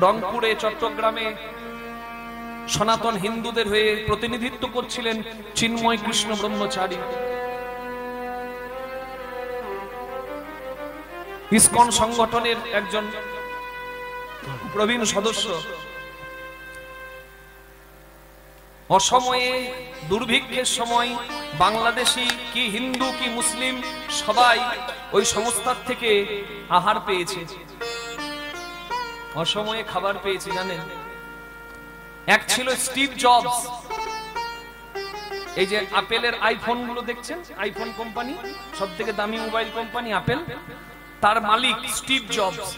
রংপুরে, চট্টগ্রামে সনাতন হিন্দুদের হয়ে প্রতিনিধিত্ব করছিলেন চিন্ময় কৃষ্ণ ব্রহ্মচারী। ইসকন সংগঠনের একজন প্রবীণ সদস্য। অসময়ে দুর্ভিক্ষের সময় বাংলাদেশি কি হিন্দু কি মুসলিম সবাই ওই সংস্থার থেকে আহার পেয়েছে, অসময়ে খাবার পেয়েছে। জানেন, এক ছিল স্টিভ জবস। এই যে আপেলের আইফোন গুলো দেখছেন, আইফোন কোম্পানি সব থেকে দামি মোবাইল কোম্পানি আপেল, তার মালিক স্টিভ জবস।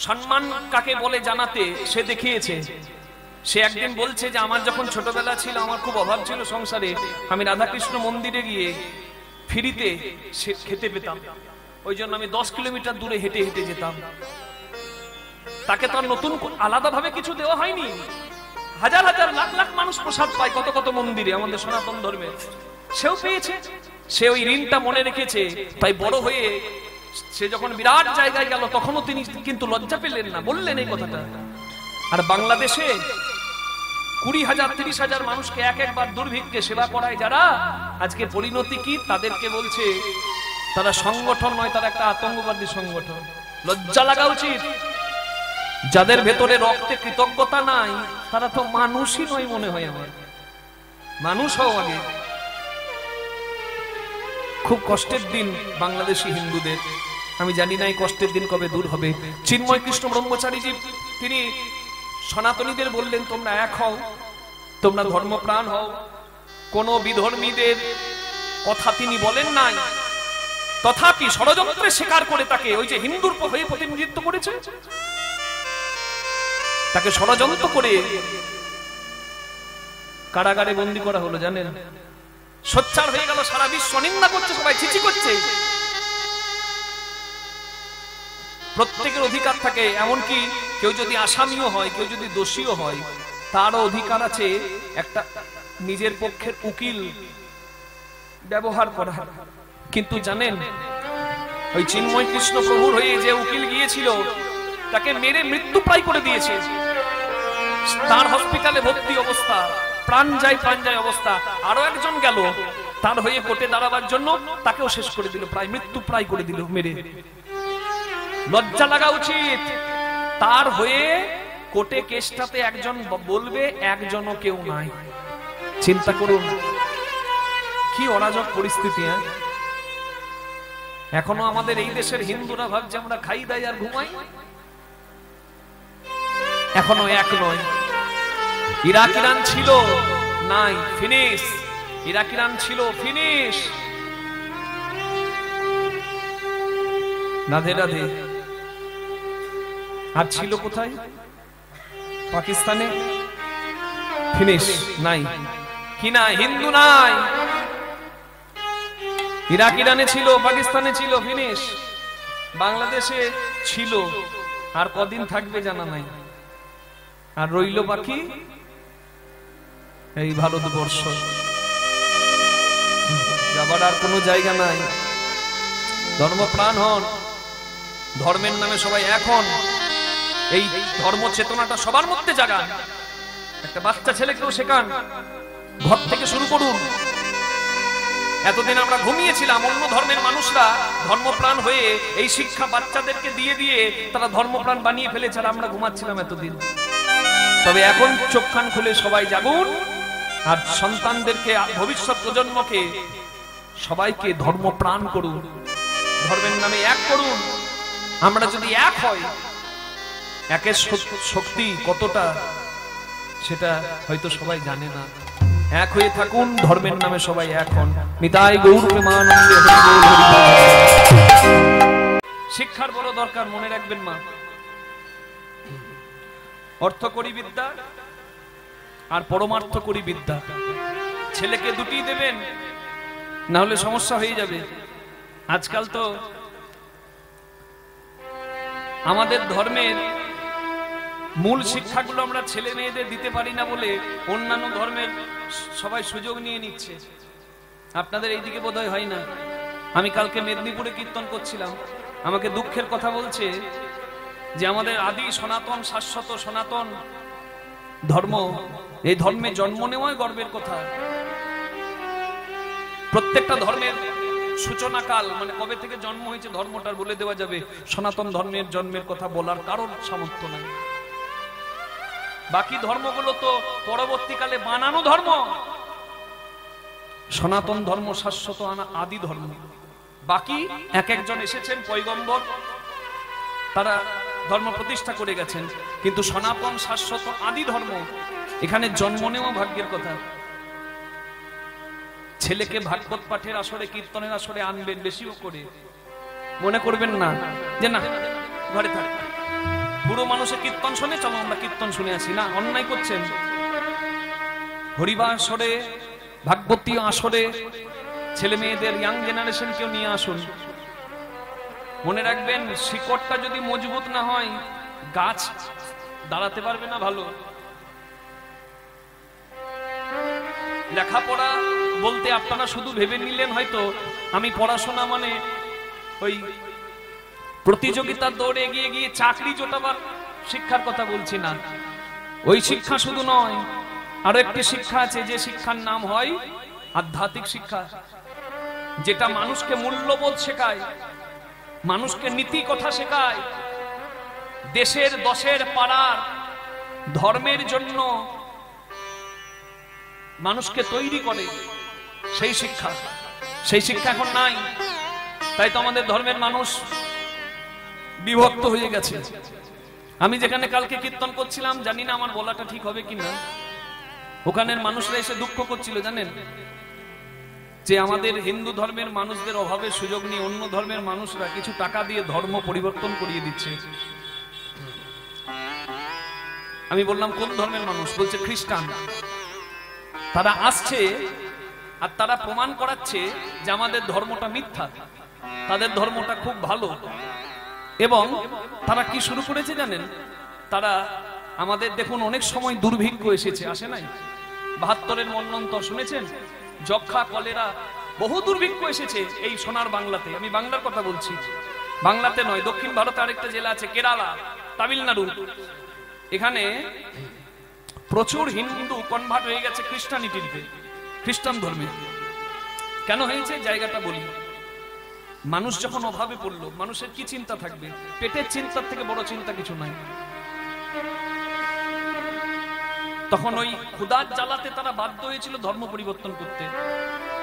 সম্মান কাকে বলে জানাতে সে দেখিয়েছে। সে একদিন বলছে যে আমার যখন ছোটবেলা ছিল, আমার খুব অভাব ছিল সংসারে, আমি রাধাকৃষ্ণ মন্দিরে গিয়ে ফ্রিতে খেতে পেতাম, ওই জন্য আমি 10 কিলোমিটার দূরে হেঁটে হেঁটে যেতাম। তাকে তো নতুন আলাদা ভাবে কিছু দেওয়া হয়নি, হাজার হাজার লাখ লাখ মানুষ প্রসাদ পায় কত কত মন্দিরে আমাদের সনাতন ধর্মের, সেও পেয়েছে। সে ওই ঋণটা মনে রেখেছে, তাই বড় হয়ে সে যখন বিরাট জায়গায় গেল তখনও তিনি কিন্তু লজ্জা পেলেন না, বললেন এই কথাটা। আর বাংলাদেশে 20,000 30,000 মানুষকে একবার দুর্ভিক্ষে সেবা করায় যারা, আজকে পরিণতি কি তাদেরকে বলছে তারা সংগঠন নয়, তারা একটা আতঙ্কবাদী সংগঠন। লজ্জা লাগা উচিত। যাদের ভেতরে রক্তে কৃতজ্ঞতা নাই তারা তো মানুষই নয় মনে হয় আমার। মানুষ হও আগে। খুব কষ্টের দিন বাংলাদেশি হিন্দুদের, আমি জানি না এই কষ্টের দিন কবে দূর হবে। চিন্ময় কৃষ্ণ ব্রহ্মচারীজি তিনি সনাতনীদের বললেন তোমরা এক হও, তোমরা ধর্মপ্রাণ হও। কোন বিধর্মীদের কথা তিনি বলেন নাই, তথাপি ষড়যন্ত্রে স্বীকার করে তাকে ওই যে হিন্দুর হয়ে প্রতিনিধিত্ব করেছে, তাকে ষড়যন্ত্র করে কারাগারে বন্দী করা হলো। জানেন, সোচ্চার হয়ে গেল, সারা বিশ্ব নিন্দা করছে, সবাই চিচি করছে। প্রত্যেকের অধিকার থাকে, এমনকি কেউ যদি আসামিও হয়, কেউ যদি দোষীও হয়, তারও অধিকার আছে একটা নিজের পক্ষের উকিল ব্যবহার করা। কিন্তু জানেন, ওই চিন্ময় কৃষ্ণ প্রভুর হয়ে যে উকিল গিয়েছিল তাকে মেরে মৃত্যু প্রায় করে দিয়েছে। তার হসপিটালে ভর্তি অবস্থা, প্রাণ যায় অবস্থা। আরো একজন গেল তার হয়ে কোর্টে দাঁড়াবার জন্য, তাকেও শেষ করে দিল, প্রায় মৃত্যু প্রায় করে দিল মেরে। লজ্জা লাগা উচিত। তার হয়ে কোর্টে কেসটাতে একজন বলবে, একজনও কেউ নাই। চিন্তা করুন কি অরাজক পরিস্থিতি। এখনো আমাদের এই দেশের হিন্দুরা ভাবছে আমরা খাই দাই আর ঘুমাই। এখনো এক নয়। ইরাক ইরান ছিল, নাই, ফিনিশ। ইরাক ইরান ছিল, ফিনিশ। রাধে রাধে। আর ছিল কোথায়? পাকিস্তানে, ফিনিশ, নাই। কি না, হিন্দু নাই। ইরাক ইরানে ছিল, পাকিস্তানে ছিল, ফিনিশ। বাংলাদেশে ছিল, আর কদিন থাকবে জানা নাই। আর রইল বাকি এই ভারতবর্ষ। যাবার আর কোনো জায়গা নাই। ধর্মপ্রাণ হন, ধর্মের নামে সবাই এখন এই ধর্ম চেতনাটা সবার মধ্যে জাগান। একটা বাচ্চা ছেলেকেও শেখান, ঘর থেকে শুরু করুন। এতদিন আমরা ঘুমিয়েছিলাম, অন্য ধর্মের মানুষরা ধর্মপ্রাণ হয়ে এই শিক্ষা বাচ্চাদেরকে দিয়ে দিয়ে তারা ধর্মপ্রাণ বানিয়ে ফেলেছে, আর আমরা ঘুমাচ্ছিলাম এতদিন। তবে এখন চোখ কান খুলে সবাই জাগুন, আর সন্তানদেরকে, ভবিষ্যৎ প্রজন্মকে সবাইকে ধর্মপ্রাণ করুন, ধর্মের নামে এক করুন। আমরা যদি এক হই, একের শক্তি কতটা সেটা হয়তো সবাই জানে না। এক হয়ে থাকুন, ধর্মের নামে সবাই এক হন। নিতাই গৌর প্রেমানন্দে হরি বল হরি বল। শিক্ষার বড় দরকার, মনে রাখবেন মা। অর্থকরী বিদ্যা আর পরমার্থকরী বিদ্যা। ছেলেকে দুটি দেবেন, না হলে সমস্যা হয়ে যাবে। আজকাল তো আমাদের ধর্মের মূল শিক্ষাগুলো আমরা ছেলে মেয়েদের দিতে পারি না বলে অন্যান্য ধর্মের সবাই সুযোগ নিয়ে নিচ্ছে। আপনাদের এইদিকে বোধহয় হয় না। আমি কালকে মেদিনীপুরে কীর্তন করছিলাম, আমাকে দুঃখের কথা বলছে যে আমাদের আদি সনাতন শাশ্বত সনাতন ধর্ম, এই ধর্মে জন্ম নেওয়াই গর্বের কথা। প্রত্যেকটা ধর্মের সূচনাকাল মানে কবে থেকে জন্ম হয়েছে ধর্মটার বলে দেওয়া যাবে, সনাতন ধর্মের জন্মের কথা বলার কারণ সামর্থ্য নাই। বাকি ধর্মগুলো তো পরবর্তীকালে বানানো ধর্ম, সনাতন ধর্ম শাশ্বত আদি ধর্ম। বাকি এক একজন এসেছেন পয়গম্বর, তারা ধর্ম প্রতিষ্ঠা করে গেছেন, কিন্তু সনাতন শাশ্বত আদি ধর্ম এখানে জন্ম নেওয়া ভাগ্যের কথা। ছেলেকে ভাগবত পাঠের আসরে কীর্তনের আসরে আনবেন বেশিও করে, মনে করবেন না যে না ঘরে থাক, বুড়ো মানুষের কীর্তন শুনে চলো আমরা কীর্তন শুনে আসি, না, অন্যায় করছেন। হরিবা আসরে ভাগবতীয় আসরে ছেলে মেয়েদের ইয়াং জেনারেশন কেউ নিয়ে আসুন। মনে রাখবেন শিকড়টা যদি মজবুত না হয় গাছ দাঁড়াতে পারবে না ভালো। লেখাপড়া বলতে আপনারা শুধু ভেবে নিলেন হয়তো আমি পড়াশোনা মানে ওই প্রতিযোগিতার দৌড়ে এগিয়ে গিয়ে চাকরি জোটাবার শিক্ষার কথা বলছি না। ওই শিক্ষা শুধু নয়, আরো একটি শিক্ষা আছে, যে শিক্ষার নাম হয় আধ্যাত্মিক শিক্ষা, যেটা মানুষকে মূল্যবোধ শেখায়, মানুষকে নীতি কথা শেখায়, দেশের দশের পাড়ার ধর্মের জন্য মানুষকে তৈরি করে। সেই শিক্ষা এখন নাই, তাই তো আমাদের ধর্মের মানুষ বিভক্ত হয়ে গেছে। আমি যেখানে কালকে কীর্তন করছিলাম, জানি না আমার বলাটা ঠিক হবে কিনা, ওখানের মানুষরা এসে দুঃখ করছিল জানেন, যে আমাদের হিন্দু ধর্মের মানুষদের অভাবের সুযোগ নিয়ে অন্য ধর্মের মানুষরা কিছু টাকা দিয়ে ধর্ম পরিবর্তন করিয়ে দিচ্ছে। আমি বললাম কোন ধর্মের মানুষ? বলছে খ্রিস্টান। তারা আসছে আর তারা প্রমাণ করাচ্ছে যে আমাদের ধর্মটা মিথ্যা, তাদের ধর্মটা খুব ভালো। এবং তারা কি শুরু করেছে জানেন? তারা আমাদের দেখুন অনেক সময় দুর্ভিক্ষ এসেছে, আসে নাই? ৭২-এর মন্বন্তর শুনেছেন? যক্ষা, কলেরা, বহু দুর্ভিক্ষ এসেছে এই সোনার বাংলাতে। আমি বাংলার কথা বলছি, বাংলাতে নয়, দক্ষিণ ভারতে আরেকটা জেলা আছে কেরালা, তামিলনাড়ু, এখানে প্রচুর হিন্দু কনভার্ট হয়ে গেছে খ্রিস্টানিটিতে, খ্রিস্টান ধর্মে। কেন হয়েছে জায়গাটা বলি। মানুষ যখন অভাবে পড়লো, মানুষের কি চিন্তা থাকবে? পেটের চিন্তার থেকে বড় চিন্তা কিছু নাই। তখন ওই ক্ষুধার জ্বালাতে তারা বাধ্য হয়েছিল ধর্ম পরিবর্তন করতে,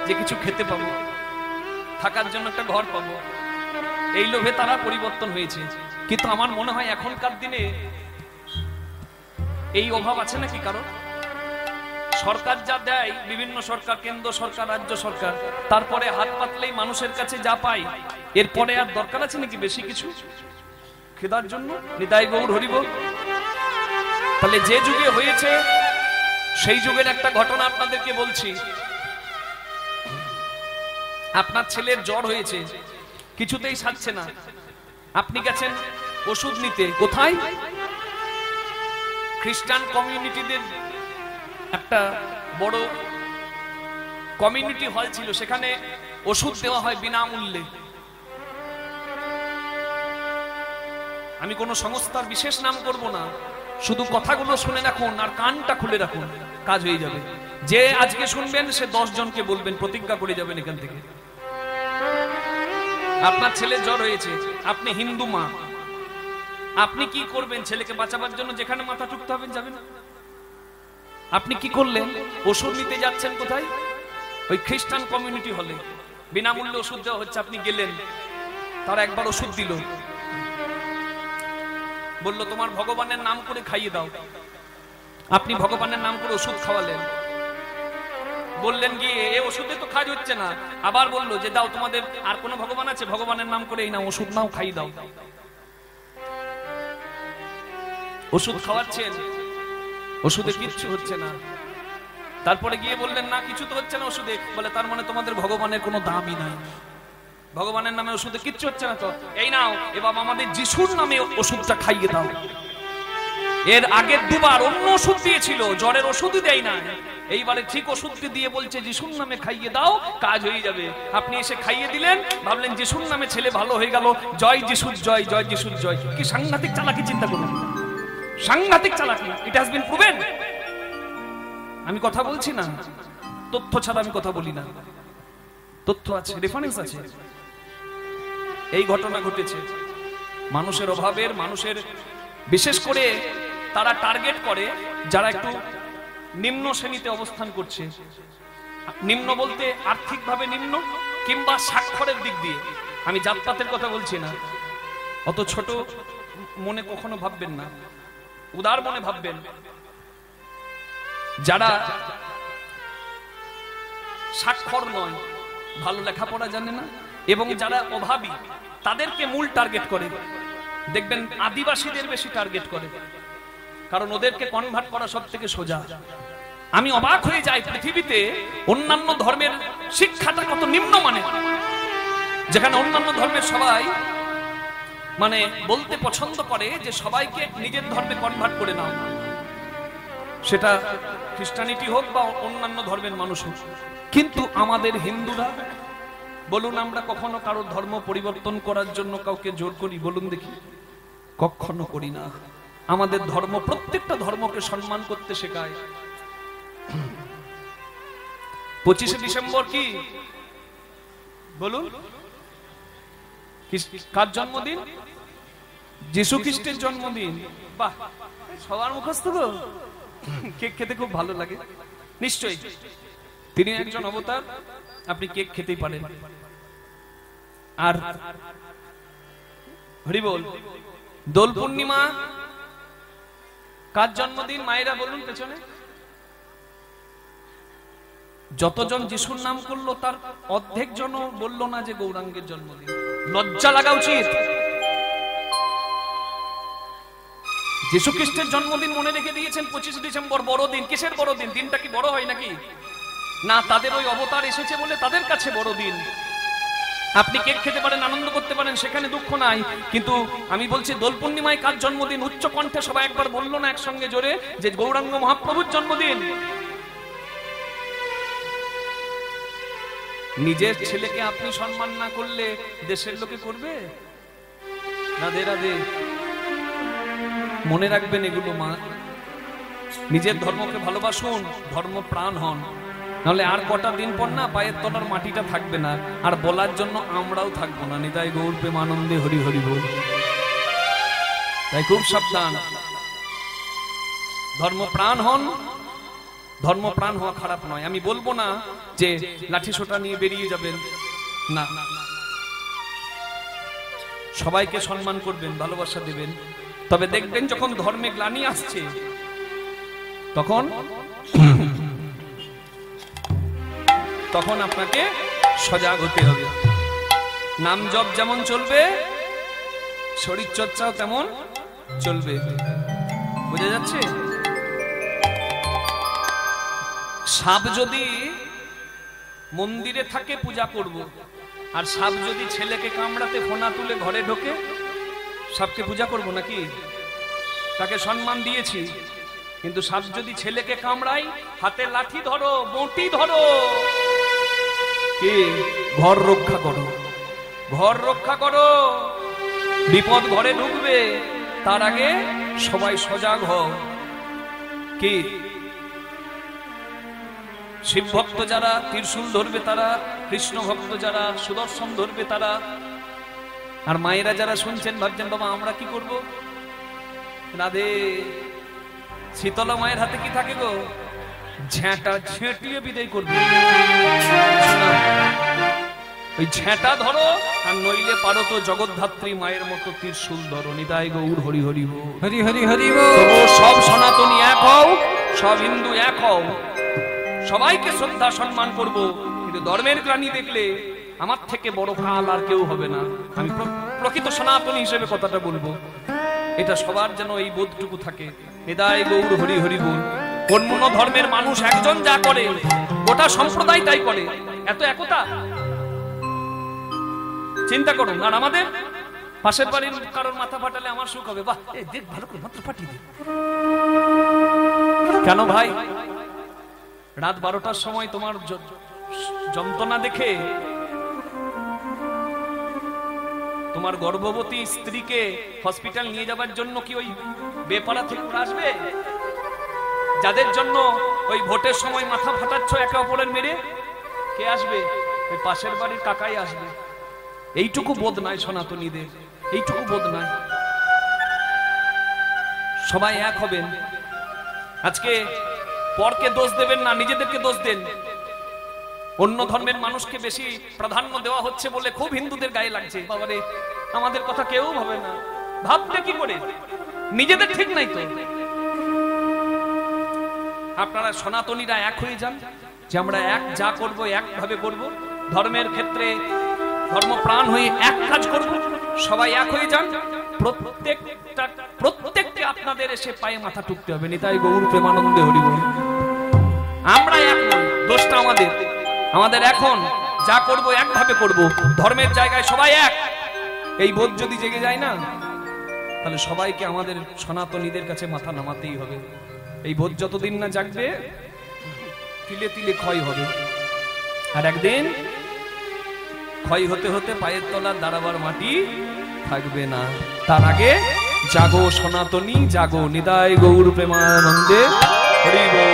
যে কিছু খেতে পাবো, থাকার জন্য একটা ঘর পাবো, এই লোভে তারা পরিবর্তন হয়েছে। কিন্তু আমার মনে হয় এখনকার দিনে এই অভাব আছে নাকি কারো? সরকার যা দেয়, বিভিন্ন সরকার, কেন্দ্র সরকার, রাজ্য সরকার, তারপরে হাত পাতলেই মানুষের কাছে যা পাই, এরপরে আর দরকার আছে নাকি বেশি কিছু খেদার জন্য? নিতাই গৌর হরিবোল। তাহলে যে যুগে হয়েছে সেই যুগের একটা ঘটনা আপনাদেরকে বলছি। আপনার ছেলের জ্বর হয়েছে, কিছুতেই সারছে না, আপনি গেছেন ওষুধ নিতে। কোথায়? খ্রিস্টান কমিউনিটিদের একটা বড় কমিউনিটি হল ছিল, সেখানে ওষুধ দেওয়া হয় বিনামূল্যে। আমি কোন সংস্থার বিশেষ নাম করব না, শুধু কথাগুলো শুনে রাখুন আর কানটা খুলে রাখুন, কাজ হয়ে যাবে। যে আজকে শুনবেন সে 10 জনকে বলবেন, প্রতিজ্ঞা করে যাবেন এখান থেকে। আপনার ছেলে জ্বর হয়েছে, আপনি হিন্দু মা, আপনি কি করবেন? ছেলেকে বাঁচাবার জন্য যেখানে মাথা টুকতে হবেন যাবেন। আপনি কি করলেন? ওষুধ নিতে যাচ্ছেন কোথায়? ওই খ্রিস্টান কমিউনিটি হলে বিনামূল্যে ওষুধ দেওয়া হচ্ছে। আপনি গেলেন, তারা একবার ওষুধ দিল, বলল তোমার ভগবানের নাম করে খাইয়ে দাও। আপনি ভগবানের নাম করে ওষুধ খাওয়ালেন, বললেন গিয়ে এ ওষুধে তো কাজ হচ্ছে না, আবার বললো যে দাও তোমাদের আর কোন ভগবান আছে, ভগবানের নাম করে এই না ওষুধ নাও, খাইয়ে দাও। ওষুধ খাওয়াচ্ছেন, ওষুধে কিচ্ছু হচ্ছে না। তারপরে গিয়ে বললেন না কিছু তো হচ্ছে না ওষুধে, বলে তার মানে তোমাদের ভগবানের কোনো দামই নাই, ভগবানের নামে ওষুধে কিচ্ছু হচ্ছে না, তো এই নাও এবার আমাদের যিশুর নামে ওষুধটা খাইয়ে দাও। এর আগের দুবার অন্য ওষুধ দিয়েছিল, জ্বরের ওষুধই দেয় না, এইবারে ঠিক ওষুধটি দিয়ে বলছে যিশুর নামে খাইয়ে দাও, কাজ হয়ে যাবে। আপনি এসে খাইয়ে দিলেন, ভাবলেন যিশুর নামে ছেলে ভালো হয়ে গেল, জয় যিশুর জয়, জয় যিশুর জয়। কি সাংঘাতিক চালাকি, চিন্তা করুন, সাংঘাতিক চালাকি। It has been proven. আমি কথা বলছি না, তথ্য ছাড়া আমি কথা বলি না, তথ্য আছে, রেফারেন্স আছে। এই ঘটনা ঘটেছে। মানুষের অভাবের, মানুষের বিশেষ করে তারা টার্গেট করে যারা একটু নিম্ন শ্রেণীতে অবস্থান করছে। নিম্ন বলতে আর্থিকভাবে নিম্ন কিংবা স্বাক্ষরের দিক দিয়ে। আমি জাতপাতের কথা বলছি না, অত ছোট মনে কখনো ভাববেন না, উদার মনে ভাববেন। যারা স্বাক্ষর নয়, ভালো লেখাপড়া জানে না এবং যারা অভাবী, তাদেরকে মূল টার্গেট করে। দেখবেন আদিবাসীদের বেশি টার্গেট করে, কারণ ওদেরকে কনভার্ট করা সব থেকে সোজা। আমি অবাক হয়ে যাই, পৃথিবীতে অন্যান্য ধর্মের শিক্ষাটা কত নিম্ন মানে, যেখানে অন্যান্য ধর্মের সবাই মানে বলতে পছন্দ করে যে সবাইকে নিজের ধর্মে কনভার্ট করে নাও, সেটা খ্রিস্টানিটি হোক বা অন্যান্য ধর্মের মানুষ হোক। কিন্তু আমাদের হিন্দুরা, বলুন আমরা কখনো কারো ধর্ম পরিবর্তন করার জন্য কাউকে জোর করি? বলুন দেখি, কখনো করি না। আমাদের ধর্ম প্রত্যেকটা ধর্মকে সম্মান করতে শেখায়। 25শে ডিসেম্বর কি বলুন, কার জন্মদিন? যিশু খ্রিস্টের জন্মদিন। বাহ, সবার মুখস্থ গো। কেক খেতে খুব ভালো লাগে নিশ্চয়ই, তিনি একজন অবতার, আপনি কেক খেতেই পারেন। আর হরি বল, দোল পূর্ণিমা কার জন্মদিন? মায়েরা বলুন পেছনে। যতজন যিশুর নাম করলো তার অর্ধেক জন বললো না যে গৌরাঙ্গের জন্মদিন। লজ্জা লাগা উচিত। যিশু খ্রিস্টের জন্মদিন মনে রেখে দিয়েছেন 25 ডিসেম্বর বড়দিন। কিসের বড়দিন? দিনটা কি বড় হয় নাকি? না, তাদের ওই অবতার এসেছে বলে তাদের কাছে বড়দিন। আপনি কেক খেতে পারেন, আনন্দ করতে পারেন, সেখানে দুঃখ নাই। কিন্তু আমি বলছি দোল পূর্ণিমায় কার জন্মদিন? উচ্চ কণ্ঠে সবাই একবার বললো না একসঙ্গে জোরে যে গৌরাঙ্গ মহাপ্রভুর জন্মদিন। নিজের ছেলেকে আপনি সম্মান না করলে দেশের লোকে করবে? রাধে রাধে। মনে রাখবেন এগুলো মা, নিজের ধর্মকে ভালোবাসুন, ধর্ম প্রাণ হন, নাহলে আর কটা দিন পর না পায়ের তলার মাটিটা থাকবে না, আর বলার জন্য আমরাও থাকবো না। নিতাই গৌর প্রেমানন্দে হরি হরি বল। তাই খুব সাবধান, ধর্ম প্রাণ হন। ধর্ম প্রাণ হওয়া খারাপ নয়, আমি বলবো না যে লাঠি সোটা নিয়ে বেরিয়ে যাবেন, না, সবাইকে সম্মান করবেন, ভালোবাসা দেবেন। তবে দেখবেন যখন ধর্মে গ্লানি আসছে তখন আপনাকে সজাগ হতে হবে। নাম জপ যেমন চলবে, শরীর চর্চাও তেমন চলবে। বুঝা যাচ্ছে? সাপ যদি মন্দিরে থাকে পূজা করব, আর সাপ যদি ছেলেকে কামড়াতে ফোনা তুলে ঘরে ঢোকে, সাপকে পূজা করব নাকি? তাকে সম্মান দিয়েছি। কিন্তু সাপ যদি ছেলেকে কামড়ায়, হাতে লাঠি ধরো, বঁটি ধরো, কি ঘর রক্ষা করো, ঘর রক্ষা করো। বিপদ ঘরে ঢুকবে, তার আগে সবাই সজাগ হও। কি শিব ভক্ত যারা ত্রিশূল ধরবে তারা, কৃষ্ণ ভক্ত যারা সুদর্শন ধরবে তারা। আর মায়েরা যারা শুনছেন ভাবছেন বাবা আমরা কি করব? রাধে। শীতলা মায়ের হাতে কি থাকে গো? ঝেঁটা, ঝেঁটিয়ে বিদায় করবে। ওই ঝেঁটা ধরো, আর নইলে পারো তো জগদ্ধাত্রী মায়ের মতো ত্রিশূল ধরো। নিতাই গৌর হরি হরি বল, হরি হরি হরি বল। সব সনাতনী এক হও, সব হিন্দু এক হও, সবাইকে শ্রদ্ধা সম্মান করব। কিন্তু ধর্মের গ্লানি দেখলে আমার থেকে বড় কাল আর কেউ হবে না। আমি প্রকৃত সনাতনী হিসেবে কথাটা বলবো, এটা সবার যেন এই বোধটুকু থাকে। নিতাই গৌর হরি হরি বল। অন্য ধর্মের মানুষ একজন যা করে গোটা সম্প্রদায় তাই করে, এত একতা চিন্তা করুন। আর আমাদের পাশের বাড়ির কারোর মাথা ফাটালে আমার সুখ হবে, বাহ দেখ ভালো করে মাথা ফাটিয়ে দে। কেন ভাই? রাত 12টার সময় তোমার যন্ত্রণা দেখে তোমার গর্ভবতী স্ত্রীকে হসপিটাল নিয়ে যাবার জন্য কি ওই বেপাড়া থেকে আসবে? যাদের জন্য ওই ভোটের সময় মাথা ফাটাচ্ছ একে অপরের মেরে, কে আসবে? ওই পাশের বাড়ির কাকাই আসবে। এইটুকু বোধ নাই সনাতনীদের, এইটুকু বোধ নাই। সবাই এক হবেন। আজকে পরকে দোষ দেবেন না, নিজেদেরকে দোষ দেন। অন্য ধর্মের মানুষকে বেশি প্রাধান্য দেওয়া হচ্ছে বলে খুব হিন্দুদের গায়ে লাগছে। বাবারে, আমাদের কথা কেউ ভাবে না। ভাবতে কি করে? নিজেদের ঠিক নাই তো। আপনারা সনাতনীরা এক হয়ে যান, যে আমরা এক যা করব একভাবে করব, ধর্মের ক্ষেত্রে ধর্মপ্রাণ হয়ে এক কাজ করব। সবাই এক হয়ে যান। প্রত্যেককে আপনাদের এসে পায়ে মাথা টুকতে হবে। নিতাই গৌর প্রেমানন্দে হরি বল। আমরা এক নই, দোষটা আমাদের। আমাদের এখন যা করব একভাবে করব, ধর্মের জায়গায় সবাই এক। এই বোধ যদি জেগে যায় না, তাহলে সবাইকে আমাদের সনাতনীদের কাছে মাথা নামাতেই হবে। এই বোধ যতদিন না জাগবে, তিলে তিলে ক্ষয় হবে। আর একদিন ক্ষয় হতে হতে পায়ের তলার দাঁড়াবার মাটি থাকবে না। তার আগে জাগো সনাতনী, জাগো। নিতাই গৌর প্রেমানন্দে হরি বল।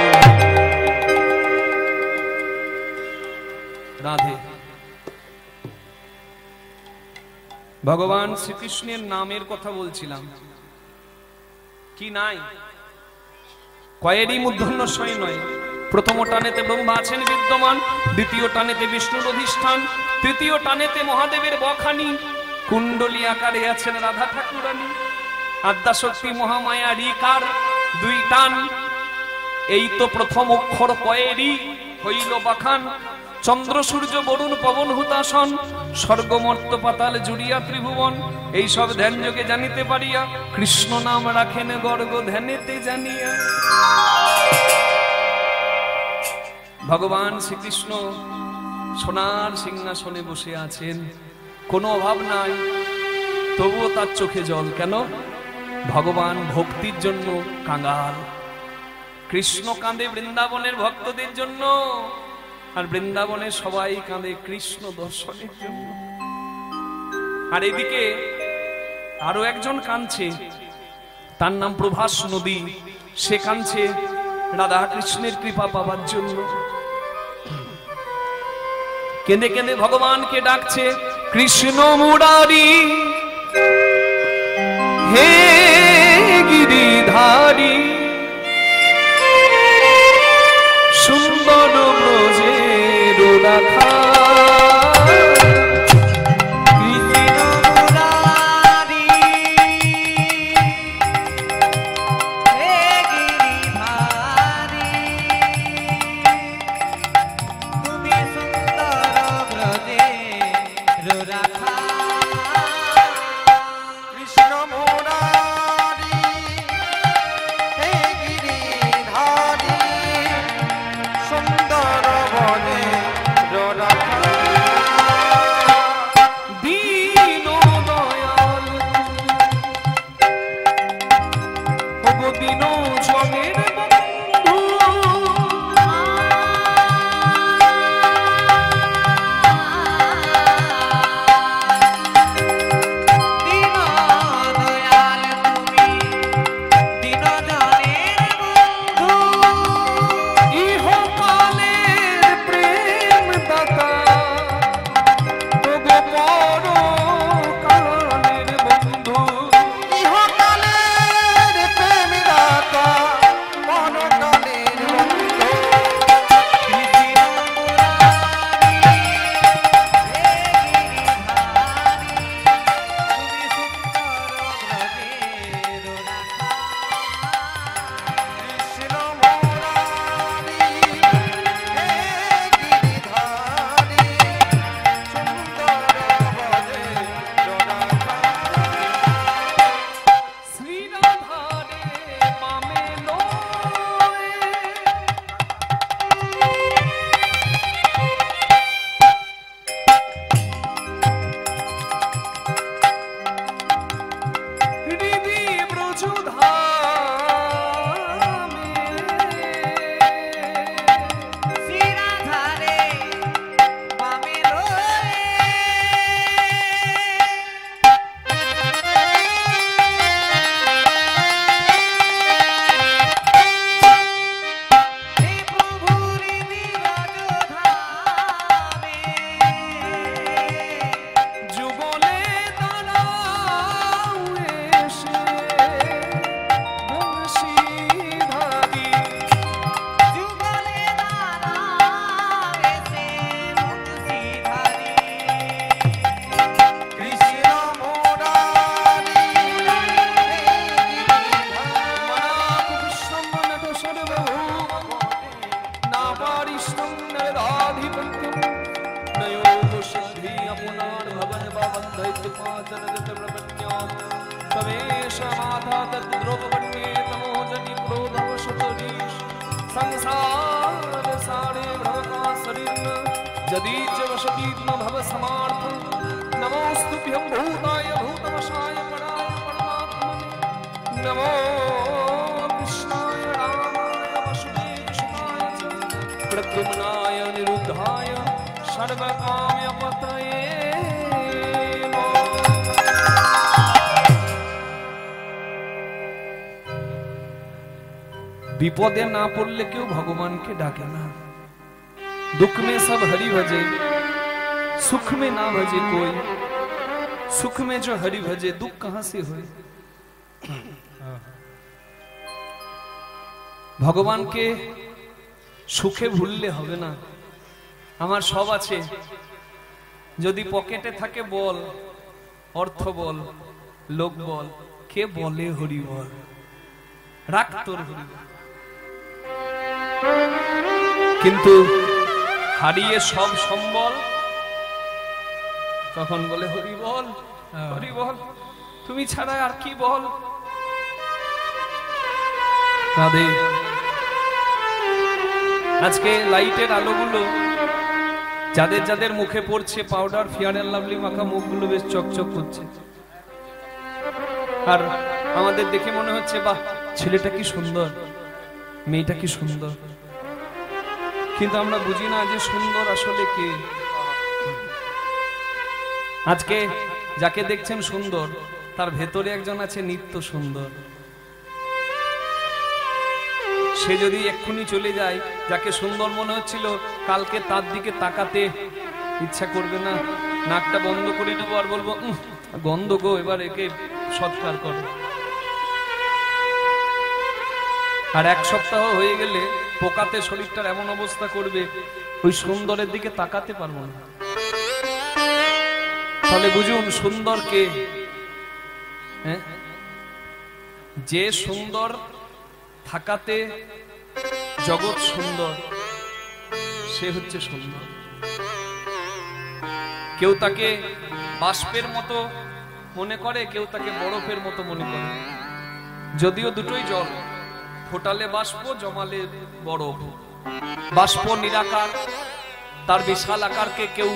রাধে। ভগবান শ্রীকৃষ্ণের নামের কথা বলছিলাম। কি নাই? কয়েরই মূর্ধন্যশয় নয়। প্রথম টানেতে ব্রহ্মা আছেন বিদ্যমান, দ্বিতীয় টানেতে বিষ্ণুর অধিষ্ঠান, তৃতীয় টানেতে মহাদেবের বখানি, কুণ্ডলী আকারে আছেন রাধা ঠাকুরানী। আদ্যাশক্তি মহামায়া রিকার দুই টান, এই তো প্রথম অক্ষর কয়েরই হইল বাখান। চন্দ্র সূর্য বরুণ পবন হুতাসন, স্বর্গ মর্ত পাতাল জুড়িয়া ত্রিভুবন। এই সব ধ্যান যোগে জানিতে পারিয়া, কৃষ্ণ নাম রাখেন গর্গ ধ্যানেতে জানিয়া। ভগবান শ্রীকৃষ্ণ সোনার সিংহাসনে বসে আছেন, কোনো অভাব নাই, তবুও তার চোখে জল। কেন? ভগবান ভক্তির জন্য কাঙ্গাল। কৃষ্ণ কাঁদে বৃন্দাবনের ভক্তদের জন্য, আর বৃন্দাবনে সবাই কাঁদে কৃষ্ণ দর্শনের জন্য। আর এদিকে আরো একজন কাঁদছে, তার নাম প্রভাস নদী। সে কাঁদছে রাধা কৃষ্ণের কৃপা পাবার জন্য। কেঁদে কেঁদে ভগবানকে ডাকছে, কৃষ্ণ মুরারি হে গিরিধারী, সুন্দর ব্রজের রাখা। तमेश माता तद्रोपण्ये तमोजनि क्रोधवशतरीश संसार सारे भवका शरीर यदि च वशतीत्म भव समार्थ नमोस्तुभ्यं भूताय भूतवशाय पराय परमात्मने नमो कृष्णाय रामाय वसुदेवसुताय च प्रद्युम्नाय निरुद्धाय सर्वकाम्यपतये विपदे ना पड़ले क्यों भगवान के डाके ना दुख में सब हरि भजे सुख में ना भजे कोई सुख में जो हरि भजे दुख कहां से होए भगवान के सुखे भूलले होबे ना আমার সব আছে যদি পকেটে থাকে বল অর্থ বল লোক বল কে বলে হরি বল রাখ তোর হরি বল কিন্তু হারিয়ে সব সম্বল তখন বলে হরি বল তুমি ছাড়া আর কি বল রাধে আজকে লাইটের আলোগুলো যাদের যাদের মুখে পড়ছে পাউডার ফেয়ার এন্ড লাভলি মাখা মুখগুলো বেশ চকচক করছে আর আমাদের দেখে মনে হচ্ছে বাহ ছেলেটা কি সুন্দর মেয়েটা কি সুন্দর কিন্তু আমরা বুঝি না যে সুন্দর আসলে কে আজকে যাকে দেখছেন সুন্দর তার ভেতরে একজন আছে নিত্য সুন্দর সে যদি এক্ষুনি চলে যায় যাকে সুন্দর মনে হচ্ছিল কালকে তার দিকে তাকাতে ইচ্ছা করবে না নাকটা বন্ধ করে দেবো আর বলবো গন্ধ গো এবার একে সৎকার করো আর এক সপ্তাহ হয়ে গেলে পোকাতে শরীরটার এমন অবস্থা করবে ওই সুন্দরের দিকে তাকাতে পারবো না তাহলে বুঝুন সুন্দর কে হ্যাঁ যে সুন্দর থাকাতে জগৎ সুন্দর সে হচ্ছে সুন্দর কেউ তাকে বাষ্পের মতো মনে করে কেউ তাকে বরফের মতো মনে করে যদিও দুটোই জল ফোটালে বাষ্প জমালে বরফ বাষ্প নিরাকার তার বিশাল আকারকে কেউ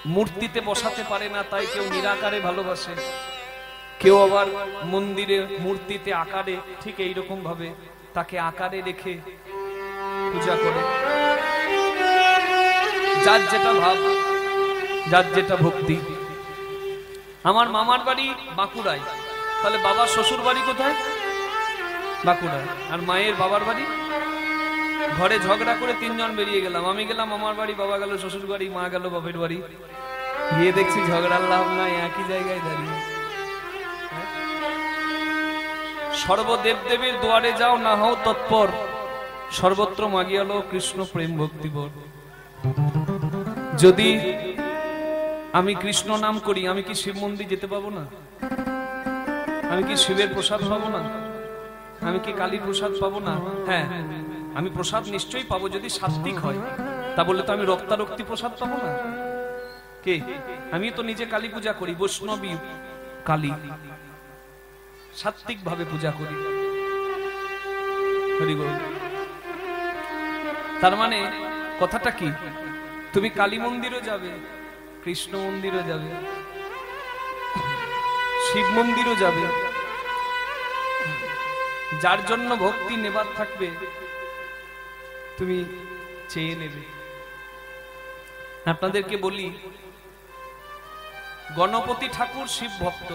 মূর্তিতে বসাতে পারে না তাই কেউ নিরাকারে ভালোবাসে কেউ আবার মন্দিরে মূর্তিতে আকারে ঠিক এইরকম ভাবে তাকে আকারে রেখে পূজা করে যার যেটা ভাব যার যেটা ভক্তি আমার মামার বাড়ি বাঁকুড়ায় তাহলে বাবার শ্বশুর বাড়ি কোথায় বাঁকুড়ায় আর মায়ের বাবার বাড়ি ঘরে ঝগড়া করে তিনজন বেরিয়ে গেলাম আমি গেলাম মামার বাড়ি বাবা গেল শ্বশুর বাড়ি মা গেল বাপের বাড়ি গিয়ে দেখছি ঝগড়ার লাভ নাই একই জায়গায় দাঁড়িয়ে সর্বদেব দেবীর দুয়ারে যাও না হও তৎপর সর্বত্র মাগিয়ালো কৃষ্ণ প্রেম ভক্তিবর যদি আমি কৃষ্ণ নাম করি আমি কি শিব মন্দির যেতে পাবো না আমি কি শিবের প্রসাদ পাবো না আমি কি কালীর প্রসাদ পাবো না হ্যাঁ আমি প্রসাদ নিশ্চয়ই পাবো যদি সাত্বিক হয় তা বলে তো আমি রক্তারক্তি প্রসাদ পাবো না কে আমি তো নিজে কালী পূজা করি বৈষ্ণবী কালী সাত্বিক ভাবে পূজা করি তার মানে কথাটা কি তুমি কালী মন্দিরও যাবে কৃষ্ণ মন্দিরও যাবে শিব মন্দিরও যাবে যার জন্য ভক্তি নেবার থাকবে তুমি চেয়ে নেবে আপনাদেরকে বলি গণপতি ঠাকুর শিব ভক্ত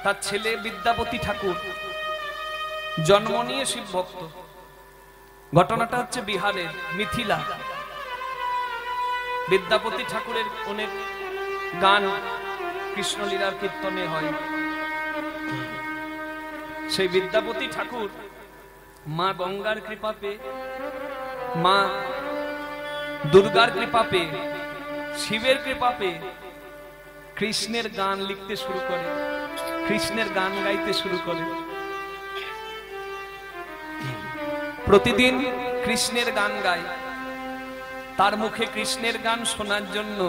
তার ছেলে বিদ্যাপতি ঠাকুর জন্ম নিয়ে শিব ভক্ত ঘটনাটা হচ্ছে বিহারের মিথিলা বিদ্যাপতি ঠাকুরের অনেক গান কৃষ্ণলীলার কীর্তনে হয় সেই বিদ্যাপতি ঠাকুর মা গঙ্গার কৃপা পেয়ে মা দুর্গার কৃপা পেয়ে শিবের কৃপা পেয়ে কৃষ্ণের গান লিখতে শুরু করে কৃষ্ণের গান গাইতে শুরু করে প্রতিদিন কৃষ্ণের গান গায় তার মুখে কৃষ্ণের গান শোনার জন্য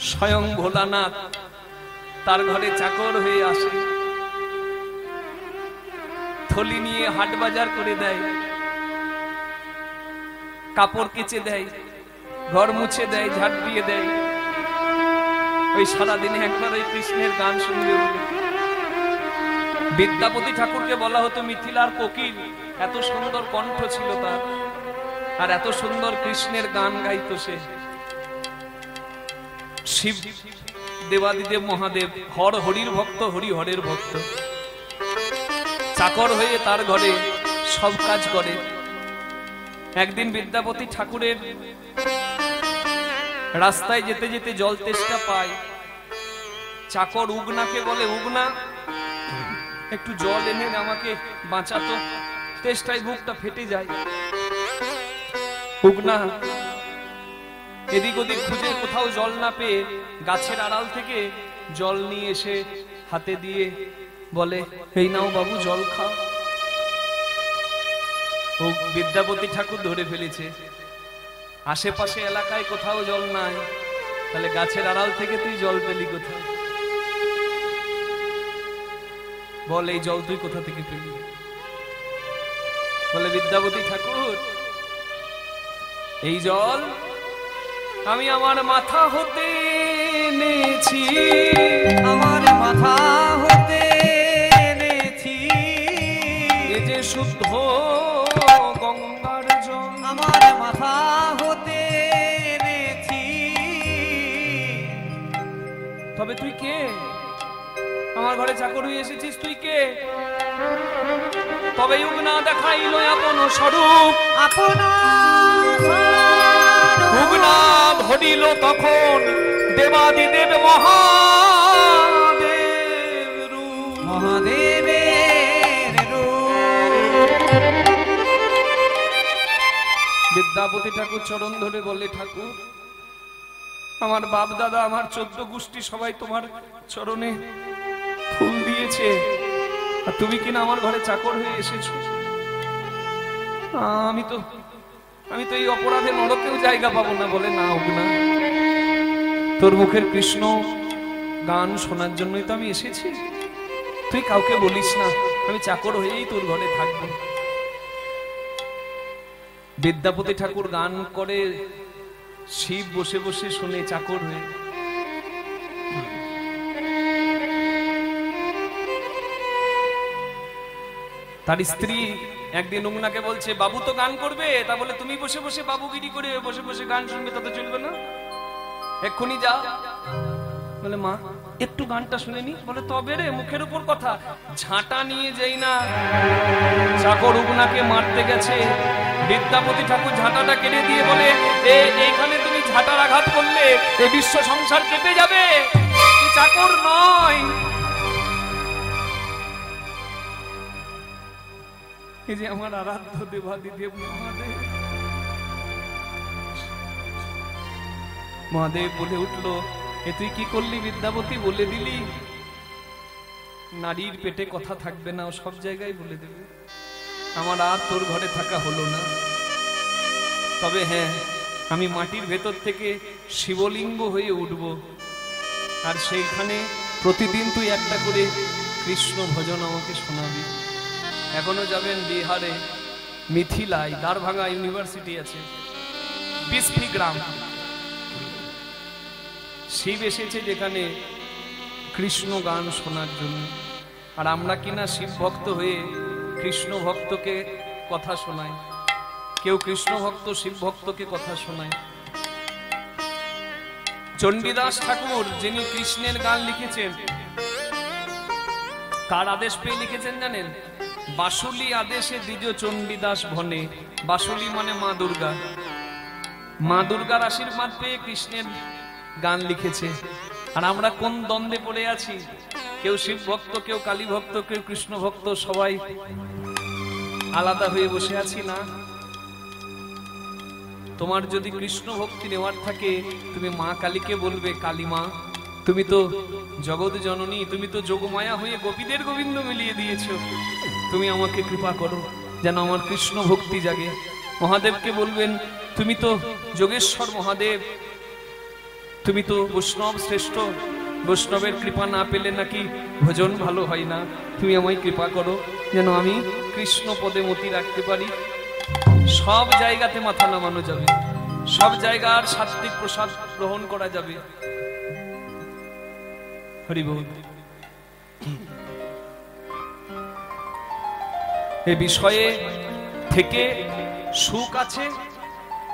স্বয়ং ভোলানাথ তার ঘরে চাকর হয়ে আসে, থলি নিয়ে হাট বাজার করে দেয়, কাপড় কেচে দেয়, ঘর মুছে দেয়, ঝাড় দিয়ে দেয়। ওই সারাদিনে একবার ওই কৃষ্ণের গান শুনবে বলে। বিদ্যাপতি ঠাকুরকে বলা হতো মিথিলার কোকিল, এত সুন্দর কণ্ঠ ছিল তার, আর এত সুন্দর কৃষ্ণের গান গাইতো সে। শিব দেবাদিদেব মহাদেব হর হরির ভক্ত, হরি হরের ভক্ত, চাকর হয়ে তার ঘরে সব কাজ করে। একদিন বিদ্যাপতি ঠাকুরের রাস্তায় যেতে যেতে জল তেষ্টা পায়। চাকর উগনাকে বলে, উগনা একটু জল এনে আমাকে বাঁচাতো, তেষ্টায় বুকটা ফেটে যায়। উগনা এদিক ওদিক খুঁজে কোথাও জল না পেয়ে গাছের আড়াল থেকে জল নিয়ে এসে হাতে দিয়ে বলে, এই নাও বাবু জল খাও। ও বিদ্যাপতি ঠাকুর ধরে ফেলেছে আশেপাশে এলাকায় কোথাও জল নাই, তাহলে গাছের আড়াল থেকে তুই জল পেলি কোথায়? বল এই জল তুই কোথা থেকে পেলি? বলে বিদ্যাপতি ঠাকুর, এই জল আমি আমার মাথা হতে এনেছি, আমার মাথা হতে এনেছি। এ যে শুদ্ধ গঙ্গার জল আমার মাথা হতে এনেছি। তবে তুই কে? আমার ঘরে চাকর হয়ে এসেছিস, তুই কে? তবে উগনা দেখাইল আপন স্বরূপ, আপন উগনা ধরিল তখন দেবাদিদেব মহাদেব রূপ, মহাদেবের রূপ। বিদ্যাপতি ঠাকুর চরণ ধরে বলে, ঠাকুর আমার বাপ দাদা আমার 14 গোষ্ঠী সবাই তোমার চরণে ফুল দিয়েছে, আর তুমি কিনা আমার ঘরে চাকর হয়ে এসেছো। আমি তো এই অপরাধে নরকেও জায়গা পাবো না। বলে না উগনা, তোর মুখের কৃষ্ণ গান শোনার জন্যই তো আমি এসেছি, তুই কাউকে বলিস না, আমি চাকর হয়েই তোর ঘরে থাকবো। বিদ্যাপতি ঠাকুর গান করে, শিব বসে বসে শুনে চাকর হয়ে। তার স্ত্রী একদিন উগনাকে বলছে, বাবু তো গান করবে, তা বলে তুমি বসে বসে বাবুগিরি করে বসে বসে গান শুনবে, তাতে চলবে না, এক্ষুনি যা। বলে মা একটু গানটা শুনে নি। বলে তবে রে, মুখের উপর কথা। ঝাঁটা নিয়ে যাই না চাকর উগনাকে মারতে গেছে, বিদ্যাপতি ঠাকুর ঝাঁটাটা কেটে দিয়ে বলে, এইখানে তুমি ঝাঁটার আঘাত করলে এই বিশ্ব সংসার কেটে যাবে, চাকর নয়। এই যে আমার আরাধ্য দেবাদিদেব মহাদেব। মহাদেব বলে উঠলো, এ তুই কি করলি বিদ্যাপতি? বলে দিলি নারীর পেটে কথা থাকবে না, ও সব জায়গায় বলে দেবে। আমার আর তোর ঘরে থাকা হলো না। তবে হ্যাঁ, আমি মাটির ভেতর থেকে শিবলিঙ্গ হয়ে উঠব, আর সেইখানে প্রতিদিন তুই একটা করে কৃষ্ণ ভজন আমাকে শোনাবি। এখনো যাবেন বিহারে, মিথিলায় দ্বারভাঙা ইউনিভার্সিটি আছে, 20 গ্রাম। শিব এসেছে যেখানে কৃষ্ণ গান শোনার জন্য, আর আমরা কিনা শিব ভক্ত হয়ে কৃষ্ণ ভক্তকে কথা শোনাই। কেউ কৃষ্ণ ভক্ত শিব ভক্তকে কথা শোনায়। চণ্ডীদাস ঠাকুর যিনি কৃষ্ণের গান লিখেছেন, কার আদেশ পেয়ে লিখেছেন জানেন? বাসুলি আদেশে দ্বিজ চণ্ডীদাস ভনে। বাসুলি মানে মা দুর্গা। মা দুর্গার আশীর্বাদ পেয়ে কৃষ্ণের গান লিখেছে। আর আমরা কোন দ্বন্দ্বে পড়ে আছি? কেউ শিব ভক্ত, কেউ কালী ভক্ত, কেউ কৃষ্ণ ভক্ত, সবাই আলাদা হয়ে বসে আছি না? তোমার যদি কৃষ্ণ ভক্তি নেওয়ার থাকে, তুমি মা কালীকে বলবে, কালী মা তুমি তো জগৎ জননী, তুমি তো যোগমায়া হয়ে গোপীদের গোবিন্দ মিলিয়ে দিয়েছ, তুমি আমাকে কৃপা করো যেন আমার কৃষ্ণ ভক্তি জাগে। মহাদেবকে বলবেন, তুমি তো যোগেশ্বর মহাদেব, তুমি তো বৈষ্ণব শ্রেষ্ঠ, বৈষ্ণবের কৃপা না পেলে নাকি ভজন ভালো হয় না, তুমি আমায় কৃপা করো যেন আমি কৃষ্ণ পদে মতি রাখতে পারি। সব জায়গাতে মাথা নামানো যাবে, সব জায়গার সাত্বিক প্রসাদ গ্রহণ করা যাবে। হরি বল। এই বিষয়ে থেকে সুখ আছে,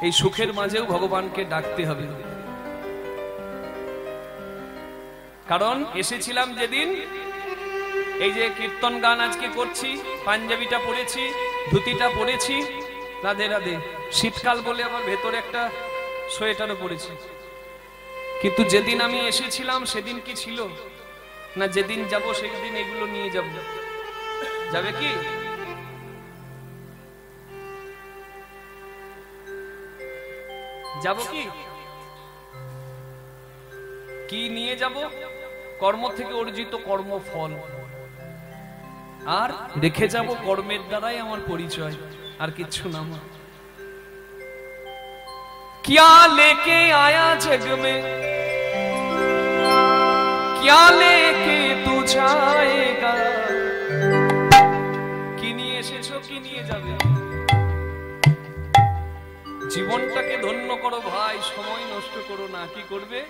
এই সুখের মাঝেও ভগবানকে ডাকতে হবে। কারণ এসেছিলাম যেদিন, এই যে কীর্তন গান আজকে করছি, পাঞ্জাবিটা পরেছি, ধুতিটা পরেছি, রাধে রাধে, শীতকাল বলে আমার ভেতরে একটা সোয়েটারও পরেছি। কিন্তু যেদিন আমি এসেছিলাম সেদিন কি ছিল না, যেদিন যাব সেদিন এগুলো নিয়ে যাব, যাবে কি? যাব কি? কি নিয়ে যাব? কর্ম থেকে অর্জিত কর্মফল, আর রেখে যাব কর্মের দ্বারাই আমার পরিচয়, আর কিচ্ছু না। क्या लेके आया जग में, क्या लेके तू जाएगा, কি নিয়ে এসেছো, কি নিয়ে যাবে? জীবনটাকে ধন্য করো ভাই, সময় নষ্ট করো না। কি করবে?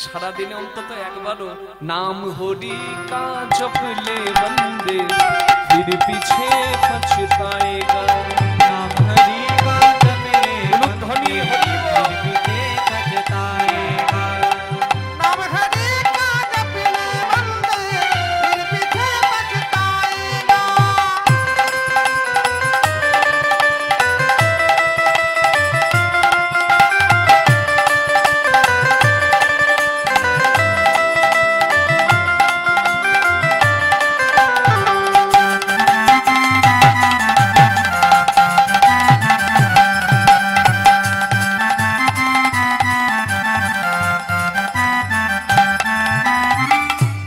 সারা দিনে অন্তত একবারও নাম হরি কা জপলে বন্দে फिर पीछे पछताएगा, नाम हरि का जपले ध्वनि हरि बोल। पीछे पछताएगा, नाम हरि का जपले बंदे फिर पीछे पछताएगा।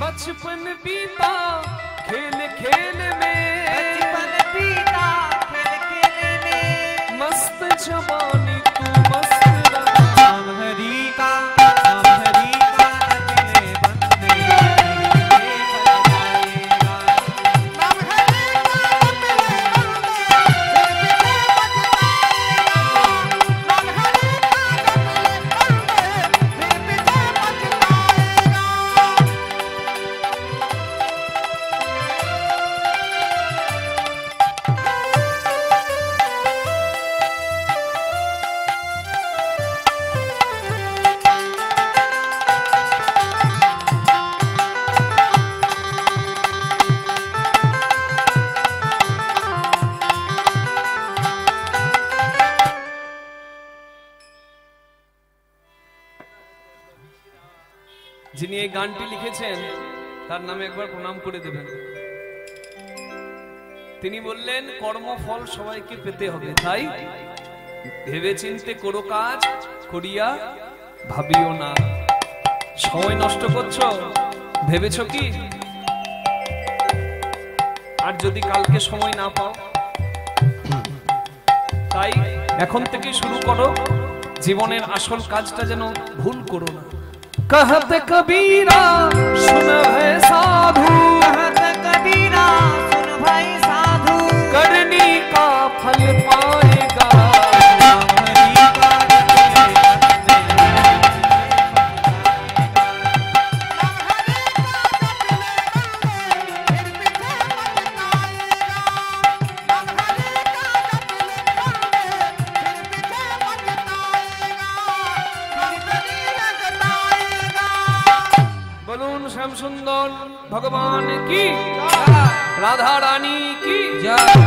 बचपन बीता खेल खेल में, बचपन बीता खेल खेल में, मस्त जवानी तू मस्त रहा, नाम हरि का जपले बंदे फिर पीछे पछताएगा, नाम हरि का जपले बंदे फिर पीछे पछताएगा, नाम हरि का जपले बंदे फिर पीछे पछताएगा। যিনি এই গানটি লিখেছেন তার নামে একবার প্রণাম করে দেবেন। তিনি বললেন কর্মফল সবাইকে পেতে হবে, তাই ভেবে চিন্তে করো কাজ, করিয়া ভাবিও না। সময় নষ্ট করছো, ভেবেছো কি? আর যদি কালকে সময় না পাও, তাই এখন থেকে শুরু করো, জীবনের আসল কাজটা যেন ভুল করো না। कहत कबीरा सुन है साधु, कहत कबीरा सुन भाई साधु, करनी का फल पाएगा, नाम हरि का जपले बंदे फिर पीछे पछताएगा, नाम हरि का जपले बंदे फिर पीछे पछताएगा, फिर नहीं लगताएगा। बोलून श्याम सुंदर भगवान की, राधा रानी की जय।